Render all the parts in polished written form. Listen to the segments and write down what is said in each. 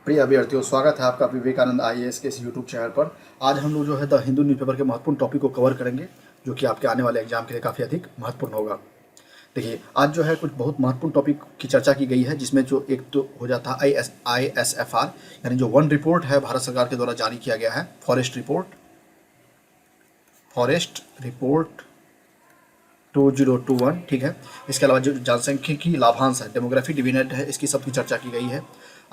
प्रिय अभ्यर्थियों, स्वागत है आपका विवेकानंद आईएएस के इस यूट्यूब चैनल पर। आज हम लोग जो है द हिंदू न्यूज़पेपर के महत्वपूर्ण टॉपिक को कवर करेंगे, जो कि आपके आने वाले एग्जाम के लिए काफ़ी अधिक महत्वपूर्ण होगा। देखिए, आज जो है कुछ बहुत महत्वपूर्ण टॉपिक की चर्चा की गई है, जिसमें जो एक तो हो जाता है ISFR, यानी जो वन रिपोर्ट है भारत सरकार के द्वारा जारी किया गया है, फॉरेस्ट रिपोर्ट 2021, ठीक है। इसके अलावा जो जनसंख्यिकी लाभांश है, डेमोग्राफिक डिविडेंड है, इसकी सबकी चर्चा की गई है।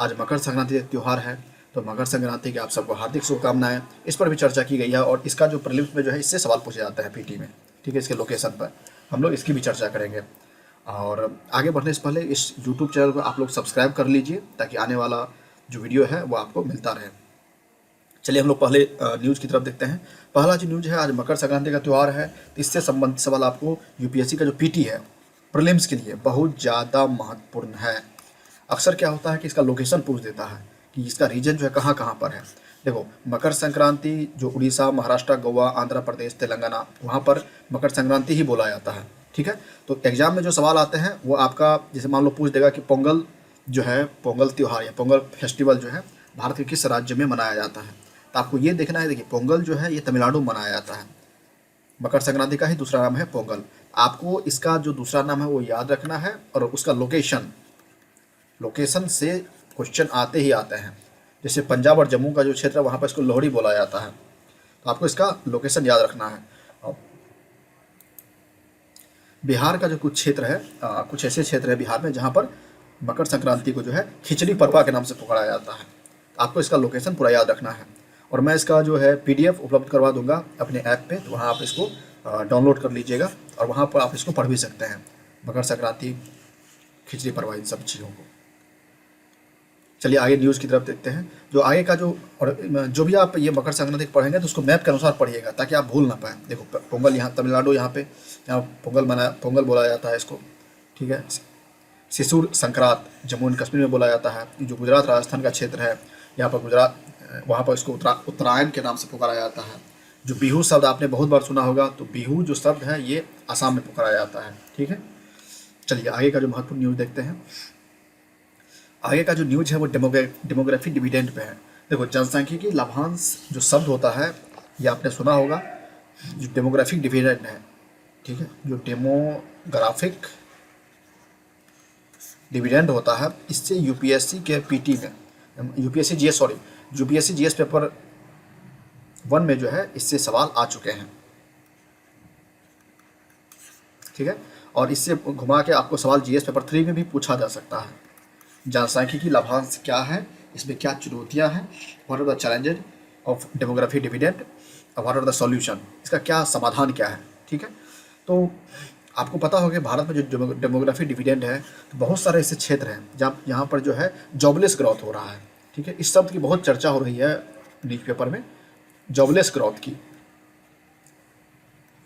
आज मकर संक्रांति का त्यौहार है, तो मकर संक्रांति की आप सबको हार्दिक शुभकामनाएं। इस पर भी चर्चा की गई है और इसका जो प्रीलिम्स में जो है इससे सवाल पूछे जाते हैं पीटी में, ठीक है। इसके लोकेशन पर हम लोग इसकी भी चर्चा करेंगे। और आगे बढ़ने से पहले इस यूट्यूब चैनल को आप लोग सब्सक्राइब कर लीजिए, ताकि आने वाला जो वीडियो है वो आपको मिलता रहे। चलिए हम लोग पहले न्यूज़ की तरफ देखते हैं। पहला जो न्यूज़ है, आज मकर संक्रांति का त्यौहार है, तो इससे संबंधित सवाल आपको यूपीएससी का जो पीटी है प्रीलिम्स के लिए बहुत ज़्यादा महत्वपूर्ण है। अक्सर क्या होता है कि इसका लोकेशन पूछ देता है कि इसका रीजन जो है कहाँ कहाँ पर है। देखो, मकर संक्रांति जो उड़ीसा, महाराष्ट्र, गोवा, आंध्र प्रदेश, तेलंगाना, वहाँ पर मकर संक्रांति ही बोला जाता है, ठीक है। तो एग्जाम में जो सवाल आते हैं वो आपका, जैसे मान लो पूछ देगा कि पोंगल जो है, पोंगल त्यौहार या पोंगल फेस्टिवल जो है भारत के किस राज्य में मनाया जाता है। तो आपको ये देखना है। देखिए, पोंगल जो है ये तमिलनाडु में मनाया जाता है। मकर संक्रांति का ही दूसरा नाम है पोंगल। आपको इसका जो दूसरा नाम है वो याद रखना है, और उसका लोकेशन से क्वेश्चन आते ही आते हैं। जैसे पंजाब और जम्मू का जो क्षेत्र है वहाँ पर इसको लोहड़ी बोला जाता है, तो आपको इसका लोकेशन याद रखना है। और बिहार का जो कुछ क्षेत्र है, कुछ ऐसे क्षेत्र है बिहार में जहाँ पर मकर संक्रांति को जो है खिचड़ी परवा के नाम से पुकारा जाता है। आपको इसका लोकेशन पूरा याद रखना है। और मैं इसका जो है पीडीएफ उपलब्ध करवा दूंगा अपने ऐप पे, तो वहाँ आप इसको डाउनलोड कर लीजिएगा और वहाँ पर आप इसको पढ़ भी सकते हैं, मकर संक्रांति, खिचड़ी परवा, इन सब चीज़ों को। चलिए आगे न्यूज़ की तरफ देखते हैं। जो आगे का जो भी आप ये मकर संक्रांति पढ़ेंगे तो उसको मैप के अनुसार पढ़िएगा, ताकि आप भूल ना पाएँ। देखो, पोंगल यहाँ तमिलनाडु, यहाँ पोंगल बोला जाता है इसको, ठीक है। सिसुर संक्रांत जम्मू एंड कश्मीर में बोला जाता है। जो गुजरात राजस्थान का क्षेत्र है, यहाँ पर वहाँ पर इसको उत्तरायण के नाम से पुकारा जाता है। जो बिहू शब्द आपने बहुत बार सुना होगा, तो बिहू जो शब्द है ये असम में पुकारा जाता है, ठीक है। चलिए आगे का जो महत्वपूर्ण न्यूज़ देखते हैं। आगे का जो न्यूज़ है वो डेमोग्राफिक डिविडेंड पे है। देखो, जनसांख्यिकी लाभांश जो शब्द होता है ये आपने सुना होगा। जो डेमोग्राफिक डिविडेंड है, ठीक है, जो डेमोग्राफिक डिविडेंड होता है, इससे यूपीएससी के पीटी में, यूपीएससी जीएस पेपर 1 में जो है इससे सवाल आ चुके हैं, ठीक है। और इससे घुमा के आपको सवाल जीएस पेपर 3 में भी पूछा जा सकता है। जनसांख्यिकी लाभांश क्या है, इसमें क्या चुनौतियां हैं, what are the challenges of demography dividend, what are the solution, इसका क्या समाधान क्या है, ठीक है। तो आपको पता होगा कि भारत में जो डेमोग्राफी डिविडेंड है, तो बहुत सारे ऐसे क्षेत्र हैं जहाँ यहाँ पर जो है जॉबलेस ग्रोथ हो रहा है, ठीक है। इस शब्द की बहुत चर्चा हो रही है न्यूज़पेपर में, जॉबलेस ग्रोथ की।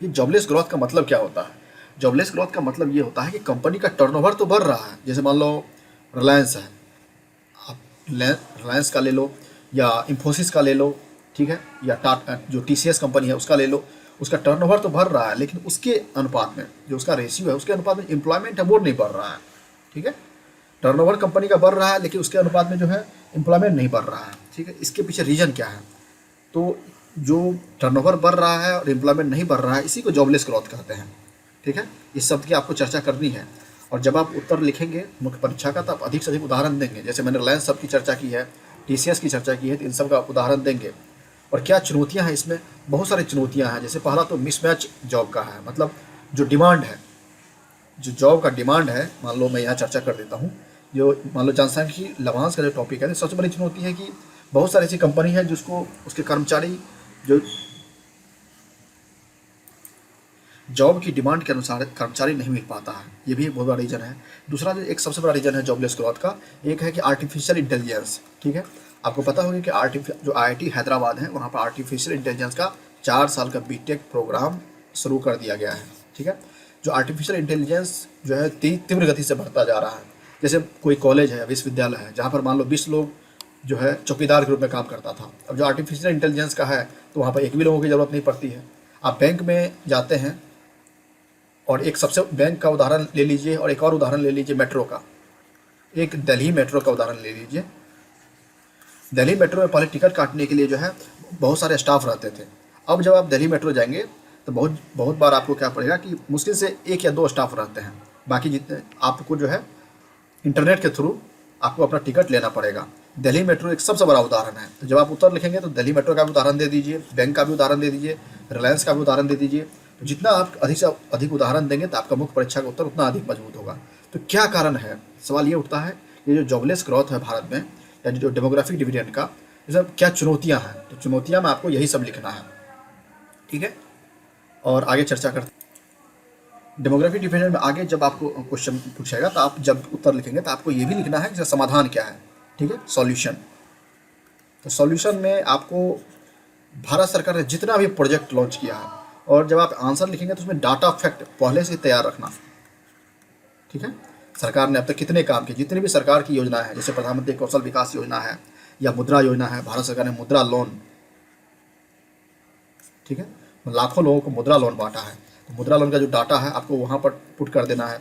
ये जॉबलेस ग्रोथ का मतलब क्या होता है? जॉबलेस ग्रोथ का मतलब ये होता है कि कंपनी का टर्नओवर तो बढ़ रहा है। जैसे मान लो रिलायंस है, आप रिलायंस का ले लो या इन्फोसिस का ले लो, ठीक है, या टाटा जो टीसीएस कंपनी है उसका ले लो। उसका टर्नओवर तो बढ़ रहा है, लेकिन उसके अनुपात में जो उसका रेशियो है, उसके अनुपात में एम्प्लॉयमेंट है वो नहीं बढ़ रहा है, ठीक है। टर्नओवर कंपनी का बढ़ रहा है, लेकिन उसके अनुपात में जो है एम्प्लॉयमेंट नहीं बढ़ रहा है, ठीक है। इसके पीछे रीजन क्या है? तो जो टर्नओवर बढ़ रहा है और एम्प्लॉयमेंट नहीं बढ़ रहा है, इसी को जॉबलेस ग्रोथ कहते हैं, ठीक है। इस शब्द की आपको चर्चा करनी है, और जब आप उत्तर लिखेंगे मुख्य परीक्षा का, तो आप अधिक से अधिक उदाहरण देंगे। जैसे मैंने रिलायंस शब्द की चर्चा की है, टीसीएस की चर्चा की है, तो इन सब का उदाहरण देंगे। और क्या चुनौतियां हैं इसमें? बहुत सारी चुनौतियां हैं। जैसे पहला तो मिसमैच जॉब का है, मतलब जो डिमांड है, जो जॉब का डिमांड है, मान लो मैं यहाँ चर्चा कर देता हूँ। जो मान लो जनसांख्यिकी लाभांश का जो टॉपिक है, तो सबसे बड़ी चुनौती है कि बहुत सारी ऐसी कंपनी है जिसको उसके कर्मचारी जो जॉब की डिमांड के अनुसार कर्मचारी नहीं मिल पाता है, ये भी एक बहुत बड़ा रीज़न है। दूसरा जो एक सबसे बड़ा रीज़न है जॉबलेस ग्रोथ का, एक है कि आर्टिफिशियल इंटेलिजेंस, ठीक है। आपको पता होगा कि जो आईआईटी हैदराबाद है, वहाँ पर आर्टिफिशियल इंटेलिजेंस का 4 साल का बीटेक प्रोग्राम शुरू कर दिया गया है, ठीक है। जो आर्टिफिशियल इंटेलिजेंस जो है तीव्र गति से बढ़ता जा रहा है। जैसे कोई कॉलेज है, विश्वविद्यालय है, जहाँ पर मान लो 20 लोग जो है चौकीदार के रूप में काम करता था। अब जो आर्टिफिशियल इंटेलिजेंस का है, तो वहाँ पर एक भी लोगों की ज़रूरत नहीं पड़ती है। आप बैंक में जाते हैं, और एक सबसे बैंक का उदाहरण ले लीजिए, और एक और उदाहरण ले लीजिए मेट्रो का। एक दिल्ली मेट्रो का उदाहरण ले लीजिए। दिल्ली मेट्रो में पहले टिकट काटने के लिए जो है बहुत सारे स्टाफ रहते थे। अब जब आप दिल्ली मेट्रो जाएंगे तो बहुत बहुत बार आपको क्या पड़ेगा कि मुश्किल से 1 या 2 स्टाफ रहते हैं, बाकी जितने आपको जो है इंटरनेट के थ्रू आपको अपना टिकट लेना पड़ेगा। दिल्ली मेट्रो एक सबसे बड़ा उदाहरण है। तो जब आप उत्तर लिखेंगे तो दिल्ली मेट्रो का भी उदाहरण दे दीजिए, बैंक का भी उदाहरण दे दीजिए, रिलायंस का भी उदाहरण दे दीजिए। तो जितना आप अधिक से अधिक उदाहरण देंगे तो आपका मुख्य परीक्षा का उत्तर उतना अधिक मजबूत होगा। तो क्या कारण है, सवाल ये उठता है, ये जो जॉबलेस ग्रोथ है भारत में या जो डेमोग्राफिक डिविडेंड का, ये सब क्या चुनौतियाँ हैं। तो चुनौतियाँ में आपको यही सब लिखना है, ठीक है। और आगे चर्चा करते हैं डेमोग्राफिक डिविडेंड में। आगे जब आपको क्वेश्चन पूछेगा तो आप जब उत्तर लिखेंगे तो आपको ये भी लिखना है कि इसका समाधान क्या है, ठीक है, सॉल्यूशन। तो सॉल्यूशन में आपको भारत सरकार ने जितना भी प्रोजेक्ट लॉन्च किया है, और जब आप आंसर लिखेंगे तो उसमें डाटा फैक्ट पहले से तैयार रखना, ठीक है। सरकार ने अब तक कितने काम किए, जितनी भी सरकार की योजना है, जैसे प्रधानमंत्री कौशल विकास योजना है या मुद्रा योजना है, भारत सरकार ने मुद्रा लोन, ठीक है, लाखों लोगों को मुद्रा लोन बांटा है। तो मुद्रा लोन का जो डाटा है आपको वहाँ पर पुट कर देना है।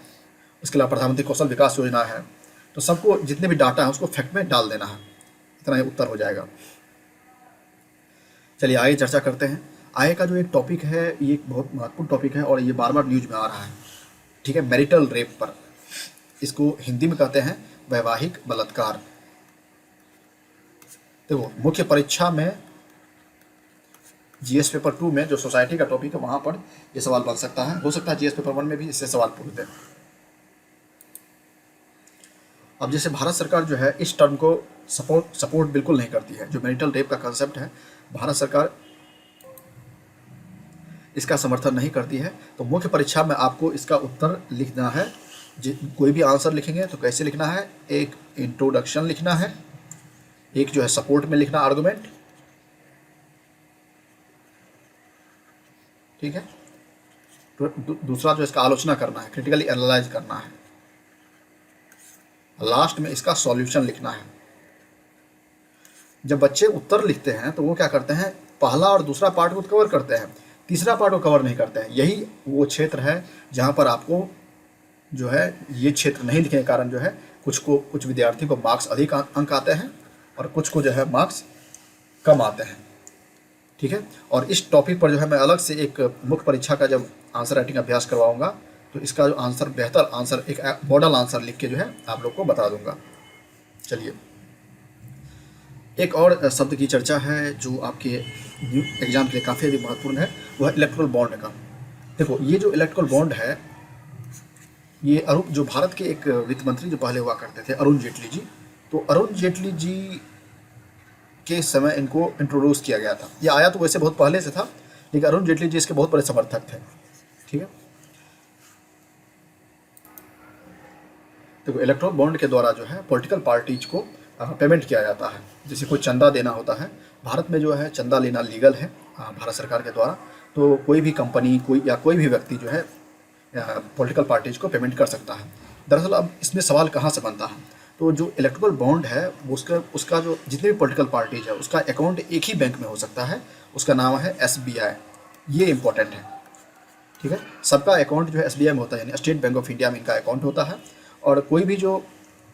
उसके अलावा प्रधानमंत्री कौशल विकास योजना है, तो सबको जितने भी डाटा है उसको फैक्ट में डाल देना है। इतना ही उत्तर हो जाएगा। चलिए आगे चर्चा करते हैं। आय का जो एक टॉपिक है, ये एक बहुत महत्वपूर्ण टॉपिक है और ये बार बार न्यूज में आ रहा है, ठीक है, मैरिटल रेप पर। इसको हिंदी में कहते हैं वैवाहिक बलात्कार। देखो मुख्य परीक्षा में जीएस पेपर 2 में जो सोसाइटी का टॉपिक है वहाँ पर ये सवाल बन सकता है। हो सकता है जीएस पेपर 1 में भी इससे सवाल पूछ दें। अब जैसे भारत सरकार जो है इस टर्म को सपोर्ट बिल्कुल नहीं करती है। जो मैरिटल रेप का कंसेप्ट है, भारत सरकार इसका समर्थन नहीं करती है। तो मुख्य परीक्षा में आपको इसका उत्तर लिखना है। कोई भी आंसर लिखेंगे तो कैसे लिखना है, एक इंट्रोडक्शन लिखना है, एक जो है सपोर्ट में लिखना आर्गुमेंट, ठीक है। तो दूसरा जो इसका आलोचना करना है, क्रिटिकली एनालाइज करना है। लास्ट में इसका सॉल्यूशन लिखना है। जब बच्चे उत्तर लिखते हैं तो वो क्या करते हैं, पहला और दूसरा पार्ट को कवर करते हैं, तीसरा पार्ट को कवर नहीं करते हैं। यही वो क्षेत्र है जहाँ पर आपको जो है ये क्षेत्र नहीं लिखने के कारण जो है कुछ विद्यार्थी को मार्क्स अधिक अंक आते हैं और कुछ को जो है मार्क्स कम आते हैं, ठीक है। और इस टॉपिक पर जो है मैं अलग से एक मुख्य परीक्षा का जब आंसर राइटिंग अभ्यास करवाऊंगा तो इसका जो आंसर, बेहतर आंसर, एक मॉडल आंसर लिख के जो है आप लोग को बता दूंगा। चलिए एक और शब्द की चर्चा है जो आपके एग्जाम के लिए काफ़ी अधिक महत्वपूर्ण है, वह है इलेक्ट्रल बॉन्ड का। देखो ये जो इलेक्ट्रल बॉन्ड है, ये जो भारत के एक वित्त मंत्री जो पहले हुआ करते थे, अरुण जेटली जी, तो अरुण जेटली जी के समय इनको इंट्रोड्यूस किया गया था। ये आया तो वैसे बहुत पहले से था, लेकिन अरुण जेटली जी इसके बहुत बड़े समर्थक थे, ठीक है। देखो इलेक्ट्रल बॉन्ड के द्वारा जो है पॉलिटिकल पार्टीज को पेमेंट किया जाता है। जैसे कोई चंदा देना होता है, भारत में जो है चंदा लेना लीगल है भारत सरकार के द्वारा। तो कोई भी कंपनी कोई भी व्यक्ति जो है पॉलिटिकल पार्टीज को पेमेंट कर सकता है। दरअसल अब इसमें सवाल कहाँ से बनता है, तो जो इलेक्ट्रल बॉन्ड है उसका जो जितने भी पॉलिटिकल पार्टीज है उसका अकाउंट एक ही बैंक में हो सकता है, उसका नाम है SBI। ये इंपॉर्टेंट है, ठीक है। सबका अकाउंट जो है SBI में होता है, यानी स्टेट बैंक ऑफ इंडिया में इनका अकाउंट होता है। और कोई भी जो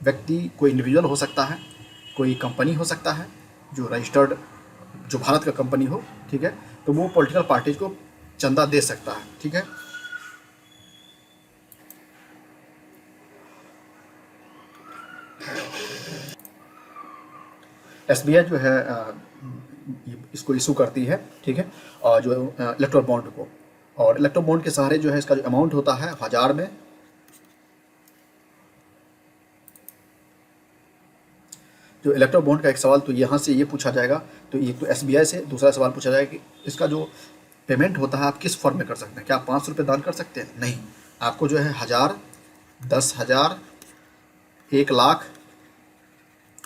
व्यक्ति, कोई इंडिविजुअल हो सकता है, कोई कंपनी हो सकता है जो रजिस्टर्ड, जो भारत का कंपनी हो, ठीक है, तो वो पॉलिटिकल पार्टीज को चंदा दे सकता है, ठीक है। SBI जो है इसको इशू करती है, ठीक है, और जो इलेक्ट्रल बॉन्ड को, और इलेक्ट्रल बॉन्ड के सहारे जो है इसका जो अमाउंट होता है 1000 में। जो इलेक्ट्रल बॉन्ड का एक सवाल तो यहाँ से ये पूछा जाएगा, तो एक तो SBI से, दूसरा सवाल पूछा जाएगा कि इसका जो पेमेंट होता है आप किस फॉर्म में कर सकते हैं। क्या आप 500 रुपये दान कर सकते हैं? नहीं, आपको जो है 1000, 10,000, 1,00,000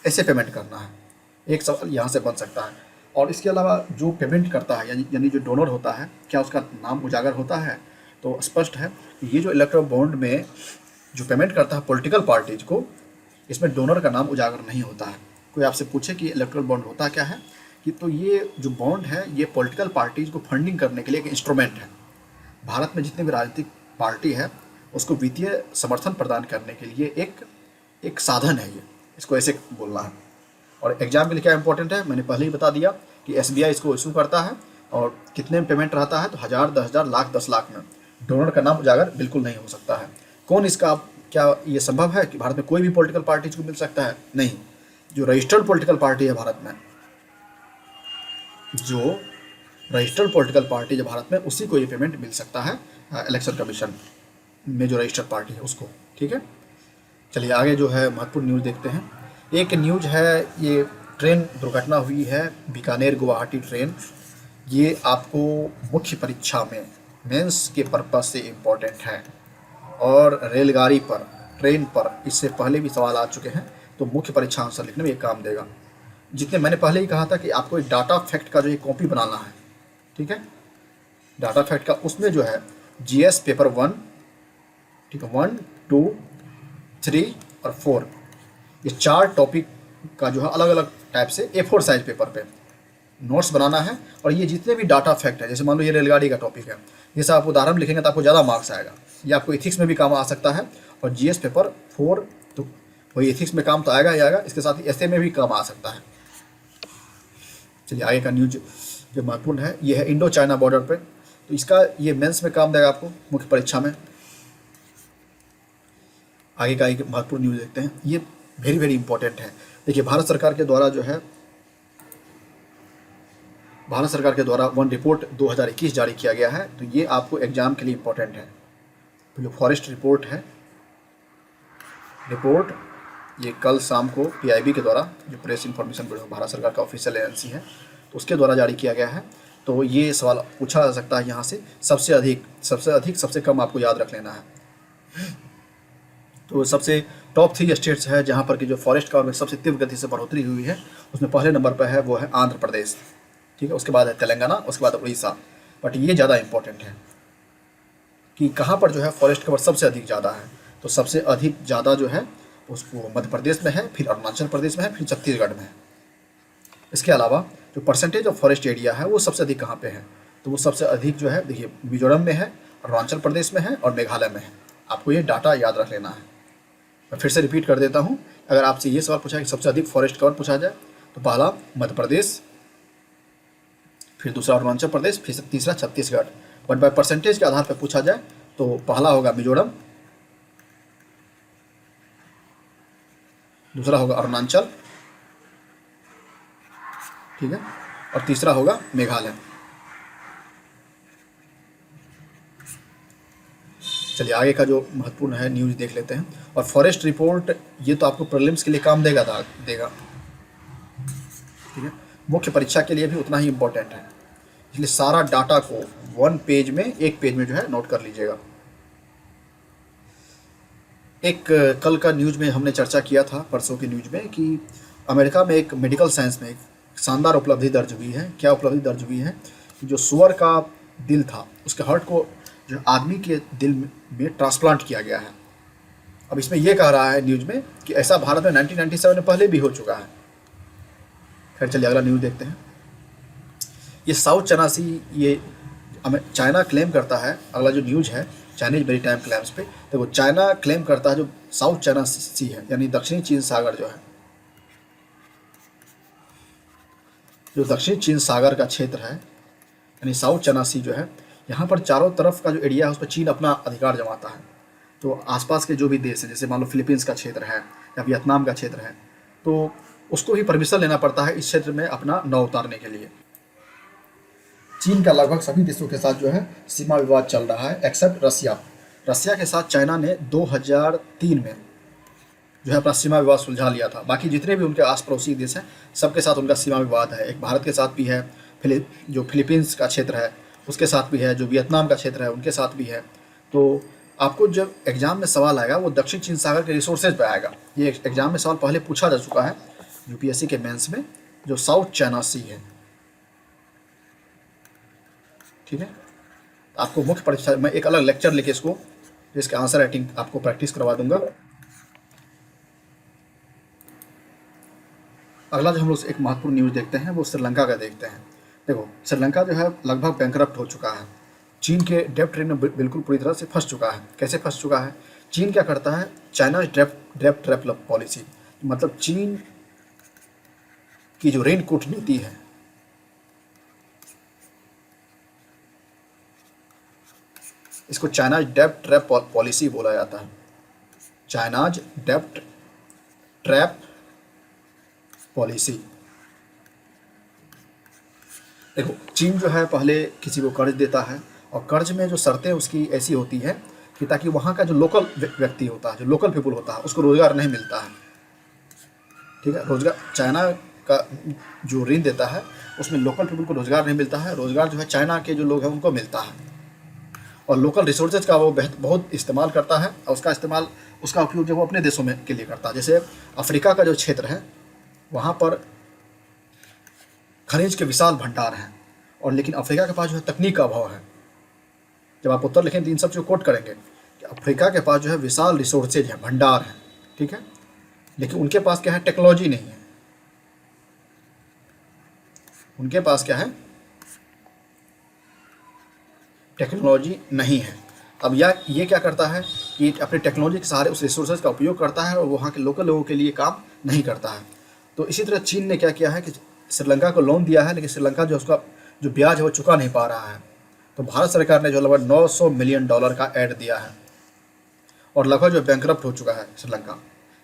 ऐसे पेमेंट करना है। एक सवाल यहाँ से बन सकता है। और इसके अलावा जो पेमेंट करता है यानी जो डोनर होता है, क्या उसका नाम उजागर होता है? तो स्पष्ट है कि ये जो इलेक्ट्रल बॉन्ड में जो पेमेंट करता है पॉलिटिकल पार्टीज को, इसमें डोनर का नाम उजागर नहीं होता है। कोई आपसे पूछे कि इलेक्ट्रल बॉन्ड होता क्या है, कि तो ये जो बॉन्ड है ये पॉलिटिकल पार्टीज को फंडिंग करने के लिए एक इंस्ट्रूमेंट है। भारत में जितनी भी राजनीतिक पार्टी है उसको वित्तीय समर्थन प्रदान करने के लिए एक साधन है ये, इसको ऐसे बोलना है। और एग्जाम के लिए क्या इंपॉर्टेंट है, मैंने पहले ही बता दिया कि SBI इसको इशू करता है और कितने में पेमेंट रहता है, तो 1000, 10,000, लाख, 10 लाख में। डोनर का नाम उजागर बिल्कुल नहीं हो सकता है। कौन इसका, क्या ये संभव है कि भारत में कोई भी पॉलिटिकल पार्टी को मिल सकता है? नहीं, जो रजिस्टर्ड पॉलिटिकल पार्टी है भारत में, जो रजिस्टर्ड पॉलिटिकल पार्टी जो भारत में, उसी को ये पेमेंट मिल सकता है, इलेक्शन कमीशन में जो रजिस्टर्ड पार्टी है उसको। ठीक है, चलिए आगे जो है महत्वपूर्ण न्यूज़ देखते हैं। एक न्यूज़ है, ये ट्रेन दुर्घटना हुई है, बीकानेर गुवाहाटी ट्रेन। ये आपको मुख्य परीक्षा में मेंस के पर्पस से इम्पोर्टेंट है, और रेलगाड़ी पर, ट्रेन पर इससे पहले भी सवाल आ चुके हैं, तो मुख्य परीक्षा आंसर लिखने में ये काम देगा। जितने मैंने पहले ही कहा था कि आपको एक डाटा फैक्ट का जो एक कॉपी बनाना है, ठीक है, डाटा फैक्ट का, उसमें जो है GS पेपर 1, ठीक है, 1, 2, 3 और 4, ये 4 टॉपिक का जो है अलग अलग टाइप से A4 साइज पेपर पे नोट्स बनाना है। और ये जितने भी डाटा फैक्ट है, जैसे मान लो ये रेलगाड़ी का टॉपिक है, ये सब आप उदाहरण लिखेंगे तो आपको ज़्यादा मार्क्स आएगा। ये आपको इथिक्स में भी काम आ सकता है, और GS पेपर 4 तो वही इथिक्स में काम तो आएगा ही आएगा, इसके साथ ही SA में भी काम आ सकता है। चलिए आगे का न्यूज जो महत्वपूर्ण है, ये है इंडो चाइना बॉर्डर पे, तो इसका ये मेंस में काम देगा आपको मुख्य परीक्षा में। आगे का एक महत्वपूर्ण न्यूज़ देखते हैं, ये वेरी वेरी इंपॉर्टेंट है। देखिए भारत सरकार के द्वारा जो है, भारत सरकार के द्वारा वन रिपोर्ट 2021 जारी किया गया है, तो ये आपको एग्जाम के लिए इंपॉर्टेंट है। तो जो फॉरेस्ट रिपोर्ट है, रिपोर्ट ये कल शाम को PIB के द्वारा, जो प्रेस इन्फॉर्मेशन ब्यूरो भारत सरकार का ऑफिशियल एजेंसी है, तो उसके द्वारा जारी किया गया है। तो ये सवाल पूछा जा सकता है यहाँ से, सबसे अधिक, सबसे कम आपको याद रख लेना है। तो सबसे टॉप 3 स्टेट्स है जहाँ पर कि जो फॉरेस्ट कवर में सबसे तीव्र गति से बढ़ोतरी हुई है, उसमें पहले नंबर पर है वो है आंध्र प्रदेश, ठीक है, उसके बाद है तेलंगाना, उसके बाद उड़ीसा। बट ये ज़्यादा इंपॉर्टेंट है कि कहाँ पर जो है फॉरेस्ट कवर सबसे अधिक ज़्यादा है, तो सबसे अधिक ज़्यादा जो है उसको मध्य प्रदेश में है, फिर अरुणाचल प्रदेश में है, फिर छत्तीसगढ़ में है। इसके अलावा जो परसेंटेज ऑफ फॉरेस्ट एरिया है वो सबसे अधिक कहाँ पे है, तो वो सबसे अधिक जो है, देखिए मिजोरम में है, अरुणाचल प्रदेश में है और मेघालय में है। आपको ये डाटा याद रख लेना है। मैं फिर से रिपीट कर देता हूँ, अगर आपसे ये सवाल पूछा कि सबसे अधिक फॉरेस्ट कवर पूछा जाए, तो पहला मध्य प्रदेश, फिर दूसरा अरुणाचल प्रदेश, फिर तीसरा छत्तीसगढ़। बट बाय परसेंटेज के आधार पर पूछा जाए तो पहला होगा मिजोरम, दूसरा होगा अरुणाचल, ठीक है, और तीसरा होगा मेघालय। चलिए आगे का जो महत्वपूर्ण है न्यूज़ देख लेते हैं। और फॉरेस्ट रिपोर्ट ये तो आपको प्रीलिम्स के लिए काम देगा, ठीक है, मुख्य परीक्षा के लिए भी उतना ही इम्पोर्टेंट है, इसलिए सारा डाटा को 1 पेज में, 1 पेज में जो है नोट कर लीजिएगा। एक कल का न्यूज़ में हमने चर्चा किया था, परसों की न्यूज़ में, कि अमेरिका में एक मेडिकल साइंस में एक शानदार उपलब्धि दर्ज हुई है। क्या उपलब्धि दर्ज हुई है कि जो सुअर का दिल था, उसके हार्ट को जो आदमी के दिल में ट्रांसप्लांट किया गया है। अब इसमें यह कह रहा है न्यूज़ में कि ऐसा भारत में 1997 में पहले भी हो चुका है। खैर चलिए अगला न्यूज़ देखते हैं। ये साउथ चाइना सी, ये चाइना क्लेम करता है, अगला जो न्यूज़ है चाइनीज मैरीटाइम क्लेम्स पे, देखो चाइना क्लेम करता है जो साउथ चाइना सी है, यानी दक्षिणी चीन सागर जो है, जो दक्षिणी चीन सागर का क्षेत्र है, यानी साउथ चाइना सी जो है, यहाँ पर चारों तरफ का जो एरिया है उस पर चीन अपना अधिकार जमाता है। तो आसपास के जो भी देश हैं, जैसे मान लो फिलीपींस का क्षेत्र है या वियतनाम का क्षेत्र है, तो उसको भी परमिशन लेना पड़ता है इस क्षेत्र में अपना नाव उतारने के लिए। चीन का लगभग सभी देशों के साथ जो है सीमा विवाद चल रहा है, एक्सेप्ट रसिया। रसिया के साथ चाइना ने 2003 में जो है अपना सीमा विवाद सुलझा लिया था। बाकी जितने भी उनके आस पड़ोसी देश हैं, सबके साथ उनका सीमा विवाद है। एक भारत के साथ भी है, जो फिलीपींस का क्षेत्र है उसके साथ भी है, जो वियतनाम का क्षेत्र है उनके साथ भी है। तो आपको जब एग्जाम में सवाल आएगा वो दक्षिण चीन सागर के रिसोर्सेज पे आएगा। ये एग्जाम में सवाल पहले पूछा जा चुका है UPSC के मेंस में, जो साउथ चाइना सी है, ठीक है। आपको मुख्य परीक्षा मैं एक अलग लेक्चर लेके इसको, जिसके आंसर राइटिंग आपको प्रैक्टिस करवा दूंगा। अगला जो हम लोग एक महत्वपूर्ण न्यूज़ देखते हैं वो श्रीलंका का देखते हैं। देखो श्रीलंका जो है लगभग बैंकरप्ट हो चुका है, चीन के डेप्ट ट्रेप में बिल्कुल पूरी तरह से फंस चुका है। कैसे फंस चुका है? चीन क्या करता है, चाइना डेप्ट ट्रैप पॉलिसी, मतलब चीन की जो ऋण कूटनीति है, इसको चाइनाज डेब्ट ट्रैप पॉलिसी बोला जाता है। चाइनाज डेब्ट ट्रैप पॉलिसी। देखो, चीन जो है पहले किसी को कर्ज देता है और कर्ज में जो शर्तें उसकी ऐसी होती है कि ताकि वहाँ का जो लोकल व्यक्ति होता है, जो लोकल पीपुल होता है, उसको रोज़गार नहीं मिलता है। ठीक है, रोज़गार चाइना का जो ऋण देता है उसमें लोकल पीपुल को रोज़गार नहीं मिलता है। रोज़गार जो है चाइना के जो लोग हैं उनको मिलता है, और लोकल रिसोर्सेज का वो बहुत इस्तेमाल करता है, और उसका उपयोग जो वो अपने देशों में के लिए करता है। जैसे अफ्रीका का जो क्षेत्र है वहाँ पर खनिज के विशाल भंडार हैं, और लेकिन अफ्रीका के पास जो है तकनीक का अभाव है। जब आप उत्तर लिखें तो इन सब चीज़ कोट करेंगे कि अफ्रीका के पास जो है विशाल रिसोर्सेज हैं, भंडार हैं, ठीक है, लेकिन उनके पास क्या है, टेक्नोलॉजी नहीं है। उनके पास क्या है, टेक्नोलॉजी नहीं है। अब ये क्या करता है कि अपने टेक्नोलॉजी के सहारे उस रिसोर्सेज का उपयोग करता है और वहाँ के लोकल लोगों के लिए काम नहीं करता है। तो इसी तरह चीन ने क्या किया है कि श्रीलंका को लोन दिया है, लेकिन श्रीलंका जो उसका जो ब्याज है वो चुका नहीं पा रहा है। तो भारत सरकार ने जो लगभग $900 मिलियन का ऐड दिया है, और लगभग जो बैंकरप्ट हो चुका है श्रीलंका।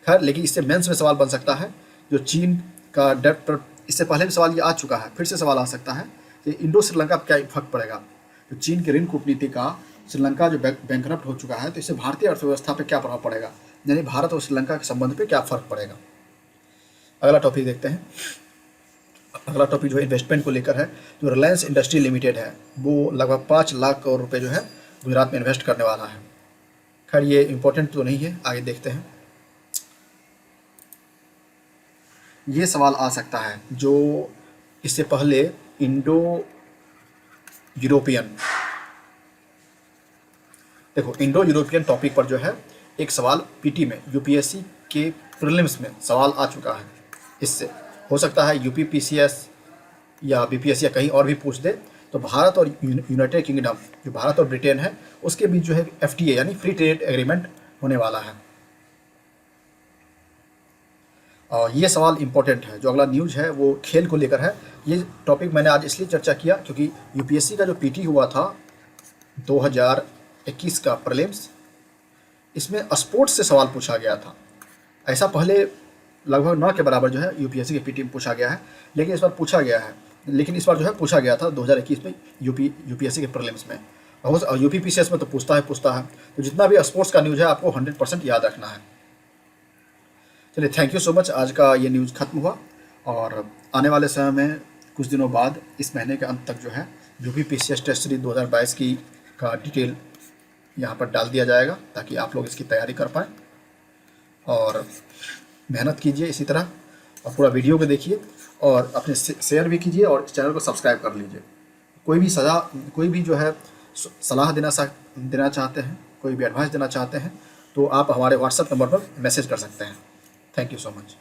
खैर, लेकिन इससे मेंस में सवाल बन सकता है, जो चीन का डेब्ट पर इससे पहले भी सवाल ये आ चुका है, फिर से सवाल आ सकता है कि इंडो श्रीलंका पर क्या इफेक्ट पड़ेगा। तो चीन की ऋण कूटनीति का श्रीलंका जो बैंकरप्ट हो चुका है, तो इससे भारतीय अर्थव्यवस्था पर क्या प्रभाव पड़ेगा, यानी भारत और श्रीलंका के संबंध पर क्या फ़र्क पड़ेगा। अगला टॉपिक देखते हैं। अगला टॉपिक जो है इन्वेस्टमेंट को लेकर है। जो रिलायंस इंडस्ट्री लिमिटेड है वो लगभग 5 लाख करोड़ रुपए जो है गुजरात में इन्वेस्ट करने वाला है। खैर, ये इम्पोर्टेंट तो नहीं है, आगे देखते हैं। ये सवाल आ सकता है जो इससे पहले इंडो यूरोपियन, देखो इंडो यूरोपियन टॉपिक पर जो है एक सवाल पीटी में, यूपीएससी के प्रीलिम्स में सवाल आ चुका है। इससे हो सकता है यूपीपीसीएस या बीपीएससी या कहीं और भी पूछ दे। तो भारत और यूनाइटेड किंगडम, जो भारत और ब्रिटेन है, उसके बीच जो है एफटीए यानी फ्री ट्रेड एग्रीमेंट होने वाला है। और ये सवाल इंपॉर्टेंट है। जो अगला न्यूज़ है वो खेल को लेकर है। ये टॉपिक मैंने आज इसलिए चर्चा किया क्योंकि यूपीएससी का जो पीटी हुआ था 2021 का प्रीलिम्स, इसमें स्पोर्ट्स से सवाल पूछा गया था। ऐसा पहले लगभग 9 के बराबर जो है यूपीएससी के पीटी में पूछा गया है, लेकिन इस बार जो है पूछा गया था 2021 में यूपीएससी के प्रीलिम्स में। और यूपीपीसीएस में तो पूछता है। तो जितना भी स्पोर्ट्स का न्यूज़ है आपको 100% याद रखना है। चलिए, थैंक यू सो मच। आज का ये न्यूज़ खत्म हुआ, और आने वाले समय में कुछ दिनों बाद इस महीने के अंत तक जो है यूपीपीसीएस टेस्ट सीरीज 2022 की का डिटेल यहाँ पर डाल दिया जाएगा, ताकि आप लोग इसकी तैयारी कर पाएँ। और मेहनत कीजिए इसी तरह, और पूरा वीडियो को देखिए, और अपने शेयर भी कीजिए, और चैनल को सब्सक्राइब कर लीजिए। कोई भी जो है सलाह देना चाहते हैं, कोई भी एडवाइस देना चाहते हैं, तो आप हमारे व्हाट्सएप नंबर पर मैसेज कर सकते हैं। Thank you so much.